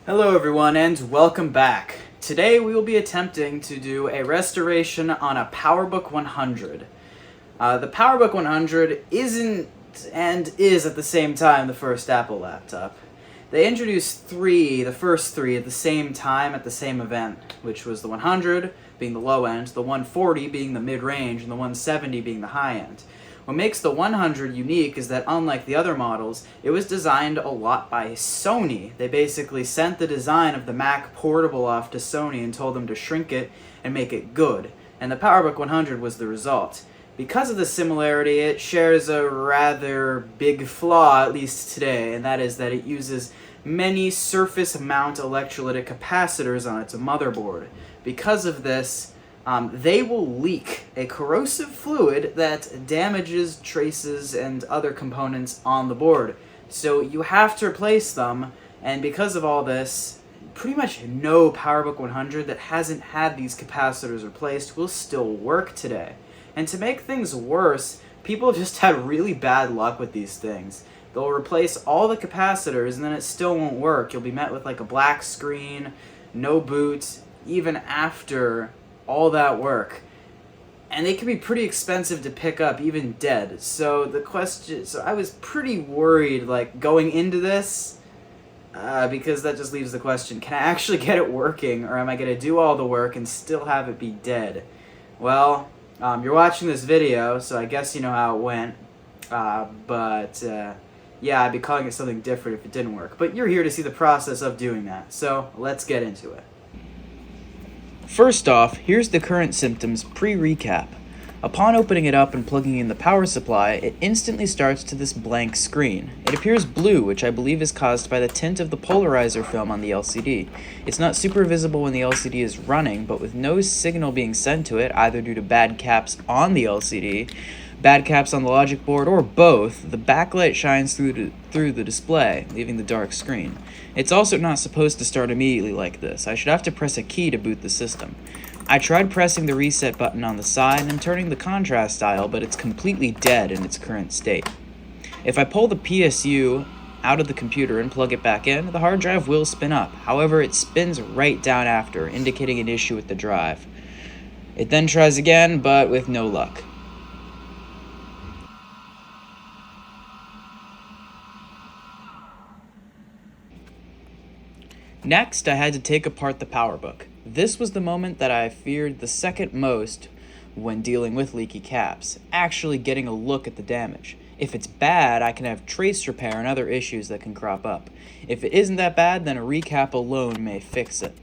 Hello everyone and welcome back. Today we will be attempting to do a restoration on a PowerBook 100. The PowerBook 100 isn't and is at the same time the first Apple laptop. They introduced the first three at the same time at the same event, which was the 100 being the low end, the 140 being the mid-range, and the 170 being the high end. What makes the 100 unique is that unlike the other models, it was designed a lot by Sony. They basically sent the design of the Mac Portable off to Sony and told them to shrink it and make it good. And the PowerBook 100 was the result. Because of the similarity, it shares a rather big flaw, at least today, and that is that it uses many surface mount electrolytic capacitors on its motherboard. Because of this, they will leak a corrosive fluid that damages traces and other components on the board. So you have to replace them, and because of all this, pretty much no PowerBook 100 that hasn't had these capacitors replaced will still work today. And to make things worse, people have just had really bad luck with these things. They'll replace all the capacitors and then it still won't work. You'll be met with like a black screen, no boot, even after all that work, and they can be pretty expensive to pick up even dead. So I was pretty worried like going into this because that just leaves the question, can I actually get it working, or am I going to do all the work and still have it be dead? Well, you're watching this video, so I guess you know how it went, yeah, I'd be calling it something different if it didn't work, but you're here to see the process of doing that, so let's get into it. First off, here's the current symptoms pre-recap. Upon opening it up and plugging in the power supply, it instantly starts to this blank screen. It appears blue, which I believe is caused by the tint of the polarizer film on the LCD. It's not super visible when the LCD is running, but with no signal being sent to it, either due to bad caps on the LCD, bad caps on the logic board, or both, the backlight shines through the display, leaving the dark screen. It's also not supposed to start immediately like this. I should have to press a key to boot the system. I tried pressing the reset button on the side and turning the contrast dial, but it's completely dead in its current state. If I pull the PSU out of the computer and plug it back in, the hard drive will spin up. However, it spins right down after, indicating an issue with the drive. It then tries again, but with no luck. Next, I had to take apart the PowerBook. This was the moment that I feared the second most when dealing with leaky caps, actually getting a look at the damage. If it's bad, I can have trace repair and other issues that can crop up. If it isn't that bad, then a recap alone may fix it.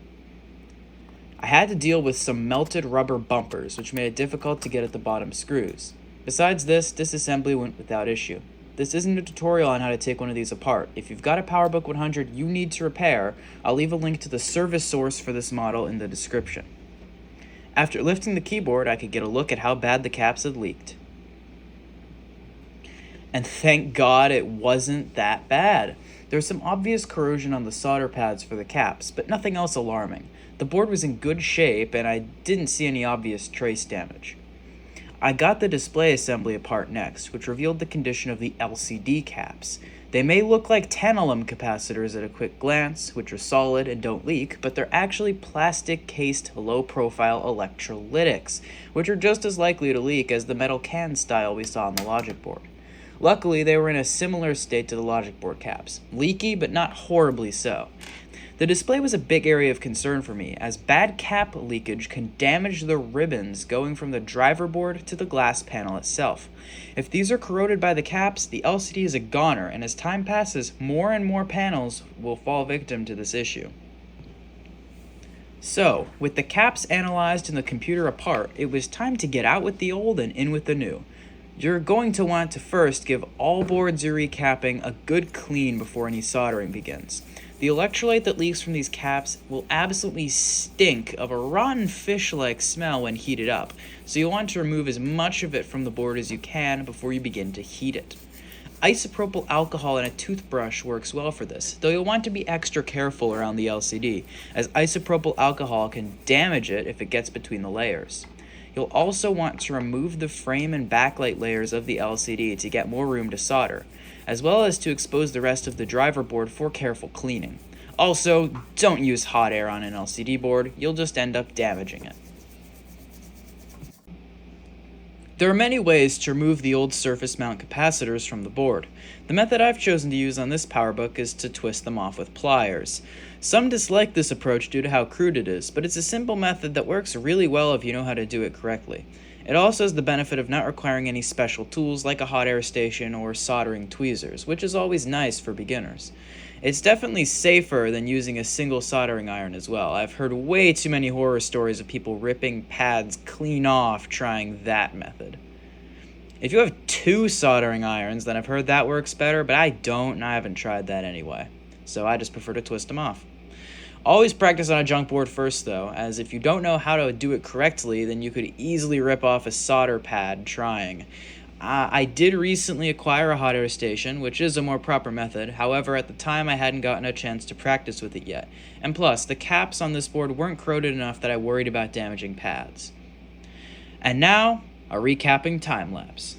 I had to deal with some melted rubber bumpers, which made it difficult to get at the bottom screws. Besides this, disassembly went without issue. This isn't a tutorial on how to take one of these apart. If you've got a PowerBook 100 you need to repair, I'll leave a link to the service source for this model in the description. After lifting the keyboard, I could get a look at how bad the caps had leaked. And thank God it wasn't that bad. There's some obvious corrosion on the solder pads for the caps, but nothing else alarming. The board was in good shape and I didn't see any obvious trace damage. I got the display assembly apart next, which revealed the condition of the LCD caps. They may look like tantalum capacitors at a quick glance, which are solid and don't leak, but they're actually plastic-cased low-profile electrolytics, which are just as likely to leak as the metal can style we saw on the logic board. Luckily, they were in a similar state to the logic board caps. Leaky, but not horribly so. The display was a big area of concern for me, as bad cap leakage can damage the ribbons going from the driver board to the glass panel itself. If these are corroded by the caps, the LCD is a goner, and as time passes, more and more panels will fall victim to this issue. So, with the caps analyzed and the computer apart, it was time to get out with the old and in with the new. You're going to want to first give all boards you're recapping a good clean before any soldering begins. The electrolyte that leaks from these caps will absolutely stink of a rotten fish-like smell when heated up, so you'll want to remove as much of it from the board as you can before you begin to heat it. Isopropyl alcohol in a toothbrush works well for this, though you'll want to be extra careful around the LCD, as isopropyl alcohol can damage it if it gets between the layers. You'll also want to remove the frame and backlight layers of the LCD to get more room to solder, as well as to expose the rest of the driver board for careful cleaning. Also, don't use hot air on an LCD board, you'll just end up damaging it. There are many ways to remove the old surface mount capacitors from the board. The method I've chosen to use on this PowerBook is to twist them off with pliers. Some dislike this approach due to how crude it is, but it's a simple method that works really well if you know how to do it correctly. It also has the benefit of not requiring any special tools like a hot air station or soldering tweezers, which is always nice for beginners. It's definitely safer than using a single soldering iron as well. I've heard way too many horror stories of people ripping pads clean off trying that method. If you have 2 soldering irons, then I've heard that works better, but I don't, and I haven't tried that anyway. So I just prefer to twist them off. Always practice on a junk board first though, as if you don't know how to do it correctly, then you could easily rip off a solder pad trying. I did recently acquire a hot air station, which is a more proper method. However, at the time I hadn't gotten a chance to practice with it yet. And plus, the caps on this board weren't corroded enough that I worried about damaging pads. And now, a recapping time lapse.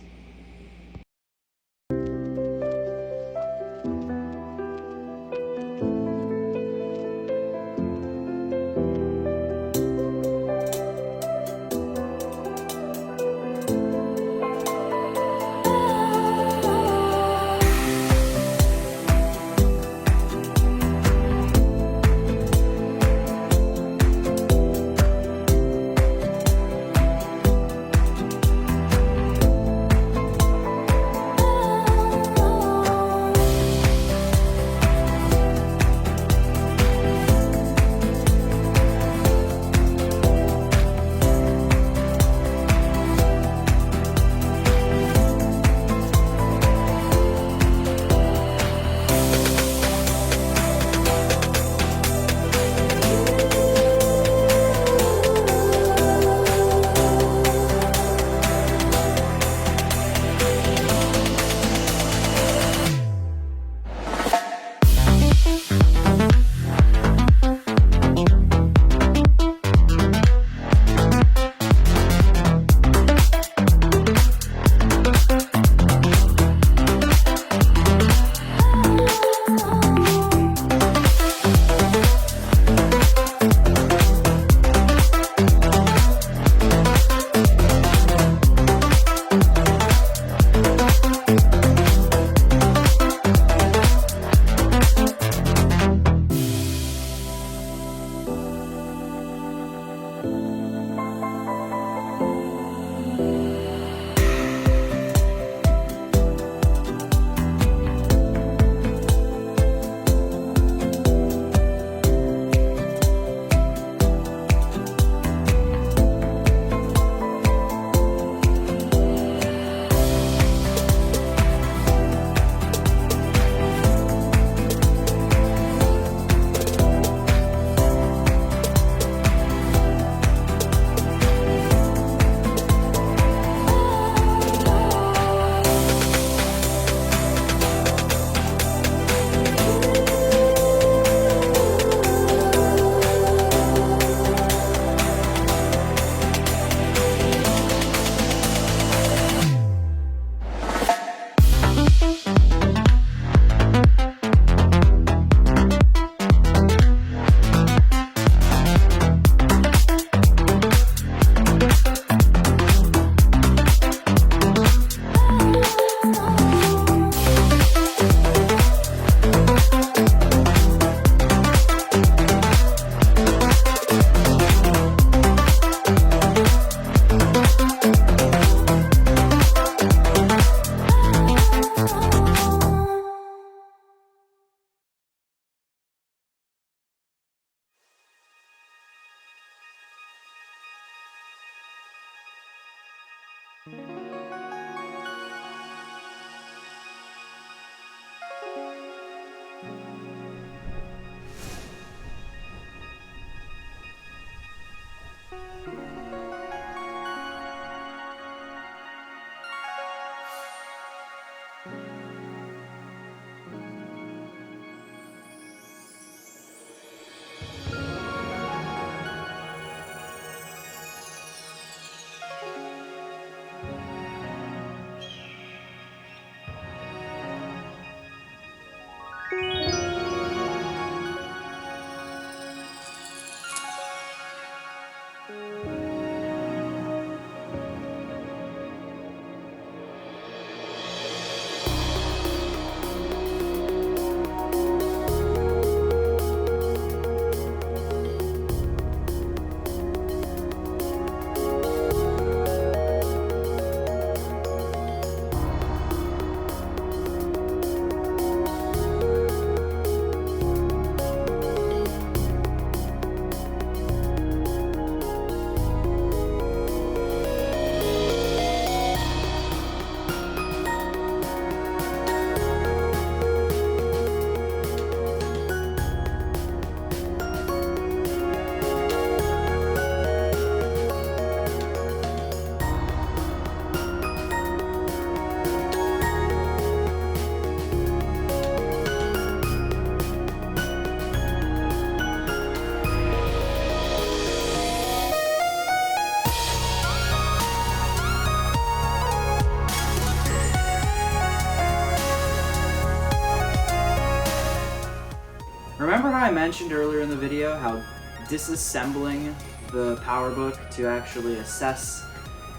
remember how I mentioned earlier in the video how disassembling the PowerBook to actually assess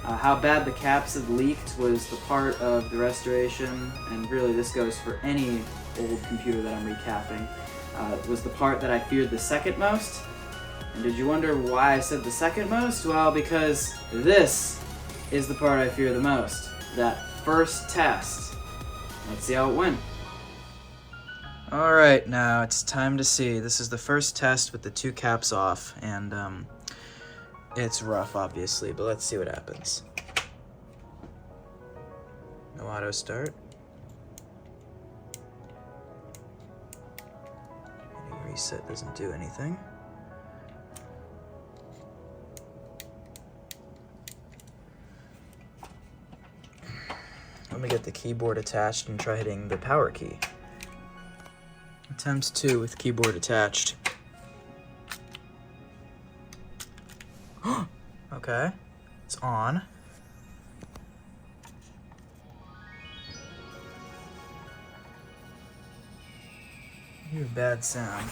how bad the caps had leaked was the part of the restoration, and really this goes for any old computer that I'm recapping, was the part that I feared the second most. And did you wonder why I said the second most? Well, because this is the part I fear the most. That first test. Let's see how it went. Alright, now it's time to see. This is the first test with the two caps off, and it's rough, obviously, but let's see what happens. No auto start. Hitting reset doesn't do anything. Let me get the keyboard attached and try hitting the power key. Attempts 2 with keyboard attached. Okay, it's on. I hear a bad sound.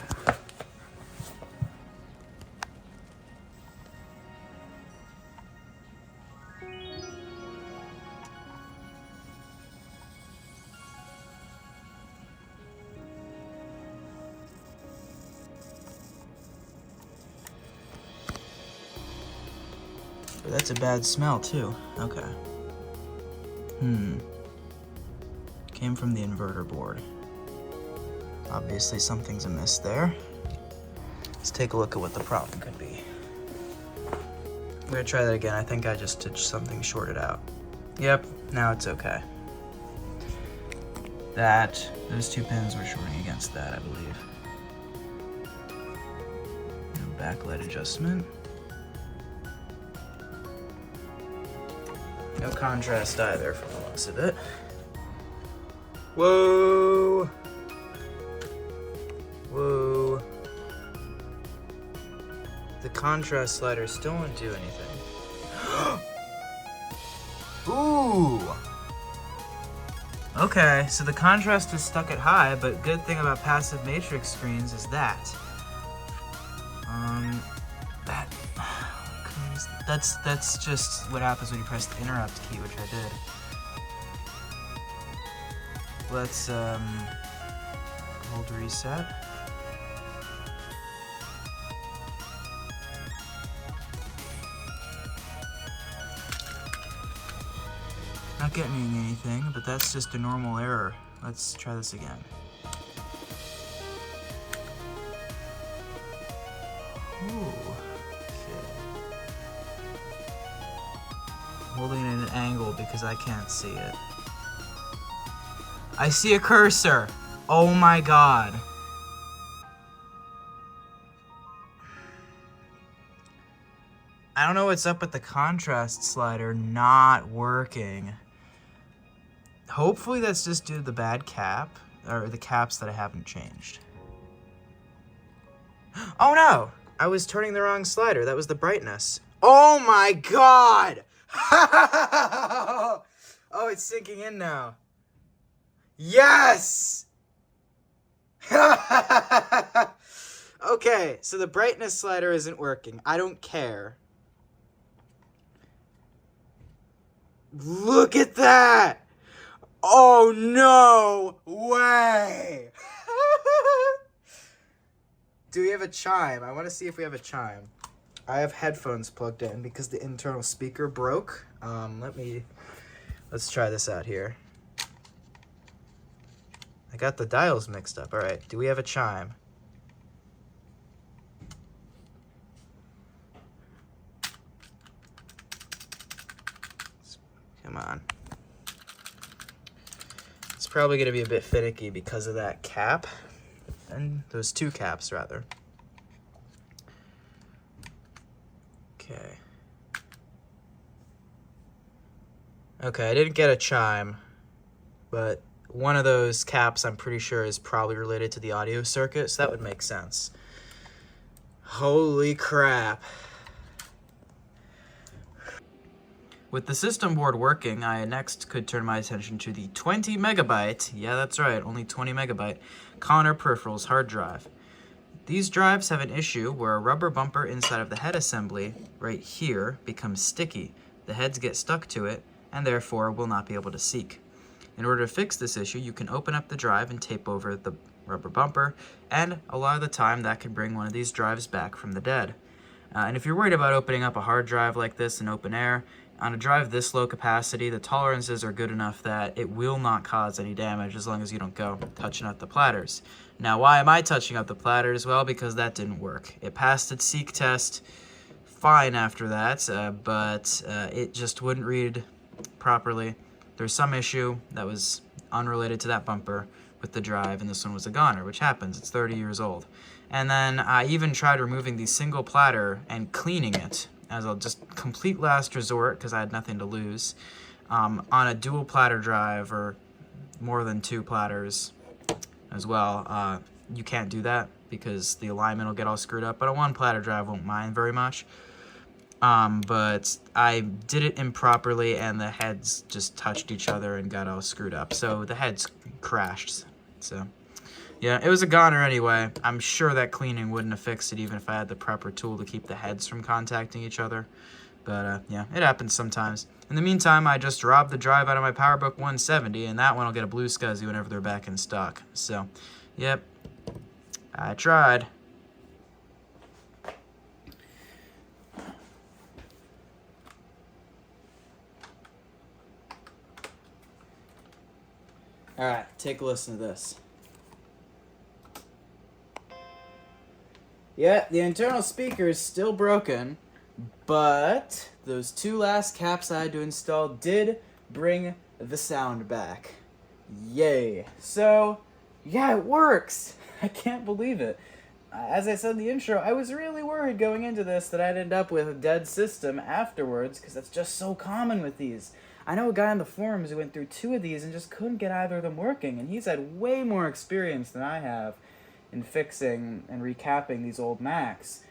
But that's a bad smell too. Okay. Came from the inverter board. Obviously something's amiss there. Let's take a look at what the problem could be. I'm gonna try that again. I think I just did something shorted out. Yep, now it's okay. Those two pins were shorting against that, I believe. No backlight adjustment. No contrast either from the looks of it. Whoa! Whoa. The contrast slider still won't do anything. Ooh! Okay, so the contrast is stuck at high, but good thing about passive matrix screens is that. That's just what happens when you press the interrupt key, which I did. Let's hold reset. Not getting anything, but that's just a normal error. Let's try this again. Ooh. Holding it at an angle because I can't see it. I see a cursor! Oh my god. I don't know what's up with the contrast slider not working. Hopefully that's just due to the bad cap, or the caps that I haven't changed. Oh no! I was turning the wrong slider. That was the brightness. Oh my god! Oh, it's sinking in now. Yes! Okay, so the brightness slider isn't working. I don't care. Look at that! Oh, no way! Do we have a chime? I want to see if we have a chime. I have headphones plugged in because the internal speaker broke. Let's try this out here. I got the dials mixed up. All right, do we have a chime? Come on. It's probably gonna be a bit finicky because of that cap, and those two caps rather. Okay. Okay, I didn't get a chime, but one of those caps I'm pretty sure is probably related to the audio circuit, so that would make sense. Holy crap. With the system board working, I next could turn my attention to the 20 megabyte, yeah that's right, only 20 megabyte, Connor Peripherals hard drive. These drives have an issue where a rubber bumper inside of the head assembly right here becomes sticky. The heads get stuck to it and therefore will not be able to seek. In order to fix this issue, you can open up the drive and tape over the rubber bumper, and a lot of the time that can bring one of these drives back from the dead. And if you're worried about opening up a hard drive like this in open air, on a drive this low capacity, the tolerances are good enough that it will not cause any damage as long as you don't go touching up the platters. Now, why am I touching up the platters? Well, because that didn't work. It passed its seek test fine after that, but it just wouldn't read properly. There's some issue that was unrelated to that bumper with the drive, and this one was a goner, which happens. It's 30 years old. And then I even tried removing the single platter and cleaning it as a just complete last resort because I had nothing to lose. On a dual platter drive or more than 2 platters as well, you can't do that because the alignment will get all screwed up. But a 1 platter drive won't mind very much. But I did it improperly and the heads just touched each other and got all screwed up. So the heads crashed. So yeah, it was a goner anyway. I'm sure that cleaning wouldn't have fixed it even if I had the proper tool to keep the heads from contacting each other. But yeah, it happens sometimes. In the meantime, I just robbed the drive out of my PowerBook 170 and that one will get a blue SCSI whenever they're back in stock. So, yep, I tried. Alright, take a listen to this. Yeah, the internal speaker is still broken, but those 2 last caps I had to install did bring the sound back. Yay. So, yeah, it works. I can't believe it. As I said in the intro, I was really worried going into this that I'd end up with a dead system afterwards, because that's just so common with these. I know a guy on the forums who went through 2 of these and just couldn't get either of them working, and he's had way more experience than I have in fixing and recapping these old Macs.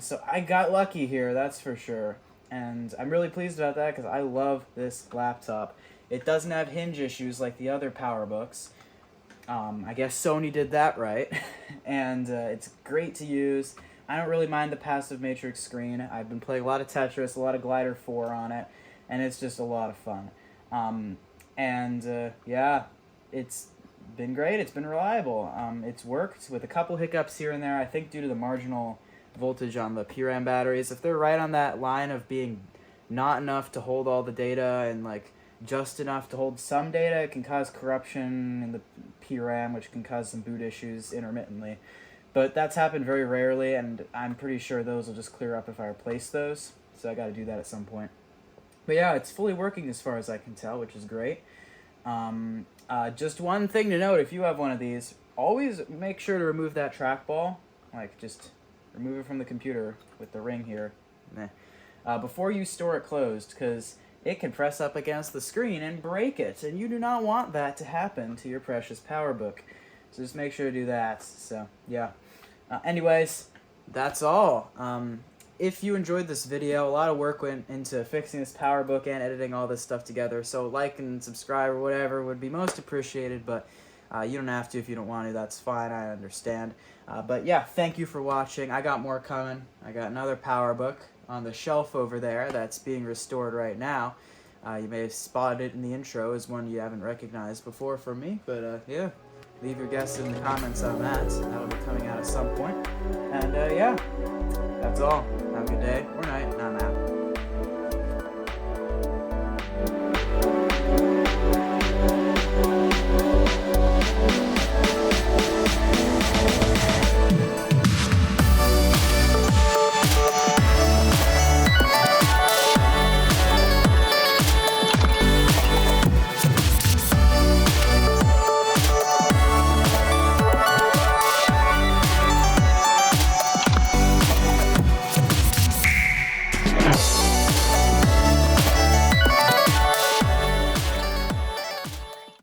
So I got lucky here, that's for sure. And I'm really pleased about that because I love this laptop. It doesn't have hinge issues like the other PowerBooks. I guess Sony did that right. And it's great to use. I don't really mind the passive matrix screen. I've been playing a lot of Tetris, a lot of Glider 4 on it, and it's just a lot of fun. Yeah, it's been great. It's been reliable. It's worked with a couple hiccups here and there, I think due to the marginal voltage on the PRAM batteries. If they're right on that line of being not enough to hold all the data and like just enough to hold some data, it can cause corruption in the PRAM, which can cause some boot issues intermittently. But that's happened very rarely, and I'm pretty sure those will just clear up if I replace those. So I got to do that at some point. But yeah, it's fully working as far as I can tell, which is great. Just one thing to note, if you have one of these, always make sure to remove that trackball. Like, just remove it from the computer with the ring here. Before you store it closed, because it can press up against the screen and break it, and you do not want that to happen to your precious PowerBook. So just make sure to do that. So, yeah. Anyways, that's all. If you enjoyed this video, a lot of work went into fixing this PowerBook and editing all this stuff together, so like and subscribe or whatever would be most appreciated, but you don't have to if you don't want to, that's fine, I understand. But yeah, thank you for watching. I got more coming. I got another PowerBook on the shelf over there that's being restored right now. You may have spotted it in the intro as one you haven't recognized before from me, but yeah. Leave your guesses in the comments on that. That'll be coming out at some point. And yeah, that's all. Have a good day or night. Not night.